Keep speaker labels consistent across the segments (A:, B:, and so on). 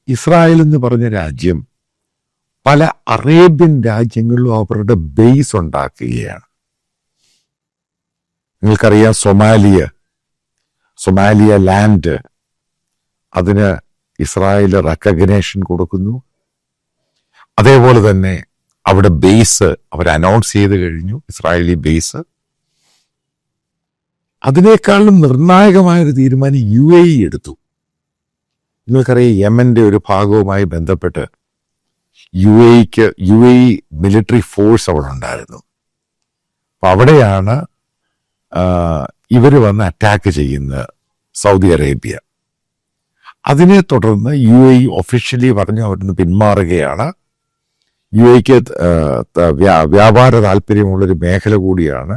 A: Israel എന്ന് പറഞ്ഞ രാജ്യം പല അറേബ്യൻ രാജ്യങ്ങളിലും അവരുടെ ബേസ് ഉണ്ടാക്കുകയാണ്. നിങ്ങൾക്കറിയാം, സൊമാലിയ ലാൻഡ്, അതിന് ഇസ്രായേൽ റെക്കഗ്നേഷൻ കൊടുക്കുന്നു. അതേപോലെ തന്നെ അവിടെ ബേസ് അവർ അനൗൺസ് ചെയ്ത് കഴിഞ്ഞു, ഇസ്രായേലി ബേസ്. അതിനേക്കാളും നിർണായകമായൊരു തീരുമാനം UAE എടുത്തു. നിങ്ങൾക്കറിയാം, യമന്റെ ഒരു ഭാഗവുമായി ബന്ധപ്പെട്ട് UAE മിലിറ്ററി ഫോഴ്സ് അവിടെ ഉണ്ടായിരുന്നു. അപ്പൊ അവിടെയാണ് ഇവർ വന്ന് അറ്റാക്ക് ചെയ്യുന്നത്, സൗദി അറേബ്യ. അതിനെ തുടർന്ന് UAE ഒഫീഷ്യലി പറഞ്ഞു അവിടുന്ന് പിന്മാറുകയാണ്. UAEക്ക് വ്യാപാര താല്പര്യമുള്ളൊരു മേഖല കൂടിയാണ്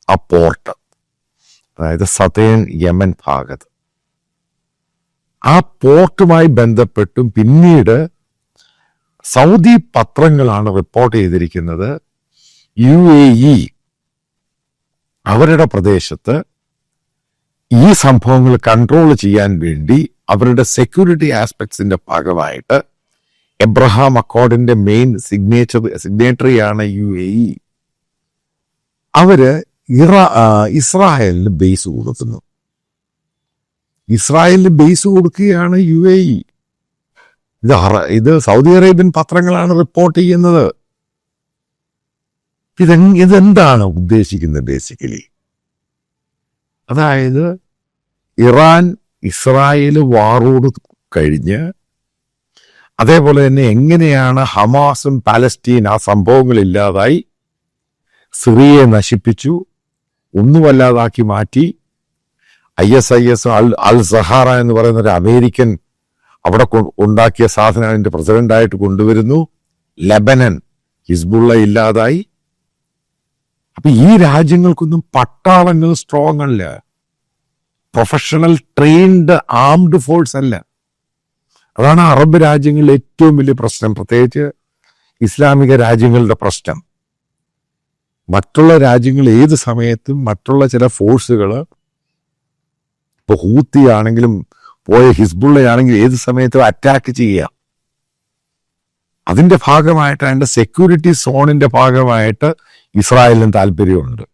A: ആ പോർട്ട്, അതായത് സതേൺ യമൻ ഭാഗത്ത്. ആ പോർട്ടുമായി ബന്ധപ്പെട്ടും പിന്നീട് സൗദി പത്രങ്ങളാണ് റിപ്പോർട്ട് ചെയ്തിരിക്കുന്നത്, UAE അവരുടെ പ്രദേശത്ത് ഈ സംഭവങ്ങൾ കൺട്രോൾ ചെയ്യാൻ വേണ്ടി അവരുടെ സെക്യൂരിറ്റി ആസ്പെക്ട്സിന്റെ ഭാഗമായിട്ട് എബ്രഹാം അക്കോർഡിന്റെ മെയിൻ സിഗ്നേറ്ററിയാണ് UAE. അവര് ഇസ്രായേലിന് ബേസ് കൊടുക്കുന്നു. ഇസ്രായേലിന് ബേസ് കൊടുക്കുകയാണ് UAE. ഇത് സൗദി അറേബ്യൻ പത്രങ്ങളാണ് റിപ്പോർട്ട് ചെയ്യുന്നത്. ഇതെന്താണ് ഉദ്ദേശിക്കുന്നത്? ബേസിക്കലി അതായത് ഇറാൻ ഇസ്രായേൽ വാറോട് കഴിഞ്ഞ്, അതേപോലെ തന്നെ എങ്ങനെയാണ് ഹമാസും പാലസ്തീൻ ആ സംഭവങ്ങളില്ലാതായി സിറിയയെ നശിപ്പിച്ചു, ഒന്നുമല്ലാതാക്കി മാറ്റി. ISIS അൽ സഹാറ എന്ന് പറയുന്ന ഒരു അമേരിക്കൻ അവിടെ ഉണ്ടാക്കിയ സാധനം അതിന്റെ പ്രസിഡന്റായിട്ട് കൊണ്ടുവരുന്നു. ലെബനൻ ഹിസ്ബുള്ള ഇല്ലാതായി. അപ്പൊ ഈ രാജ്യങ്ങൾക്കൊന്നും പട്ടാളങ്ങൾ സ്ട്രോങ് അല്ല, പ്രൊഫഷണൽ ട്രെയിൻഡ് ആംഡ് ഫോഴ്സ് അല്ല. അതാണ് അറബ് രാജ്യങ്ങളിലെ ഏറ്റവും വലിയ പ്രശ്നം, പ്രത്യേകിച്ച് ഇസ്ലാമിക രാജ്യങ്ങളുടെ പ്രശ്നം. മറ്റുള്ള രാജ്യങ്ങൾ ഏത് സമയത്തും മറ്റുള്ള ചില ഫോഴ്സുകൾ, ഇപ്പൊ ഹൂത്തി ആണെങ്കിലും പോയ ഹിസ്ബുള്ളയാണെങ്കിലും ഏത് സമയത്തും അറ്റാക്ക് ചെയ്യുക. അതിന്റെ ഭാഗമായിട്ട്, അതിന്റെ സെക്യൂരിറ്റി സോണിന്റെ ഭാഗമായിട്ട് ഇസ്രായേലിന് താല്പര്യമുണ്ട്.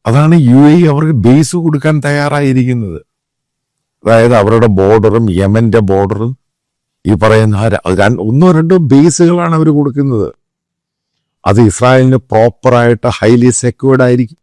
A: അതാണ് UAE അവർക്ക് ബേസ് കൊടുക്കാൻ തയ്യാറായിരിക്കുന്നത്. അതായത് അവരുടെ ബോർഡറും യമന്റെ ബോർഡറും ഈ പറയുന്ന ഒന്നോ രണ്ടോ ബേസുകളാണ് അവർ കൊടുക്കുന്നത്. അത് ഇസ്രായേലിന് പ്രോപ്പറായിട്ട് ഹൈലി സെക്യൂർഡ് ആയിരിക്കും.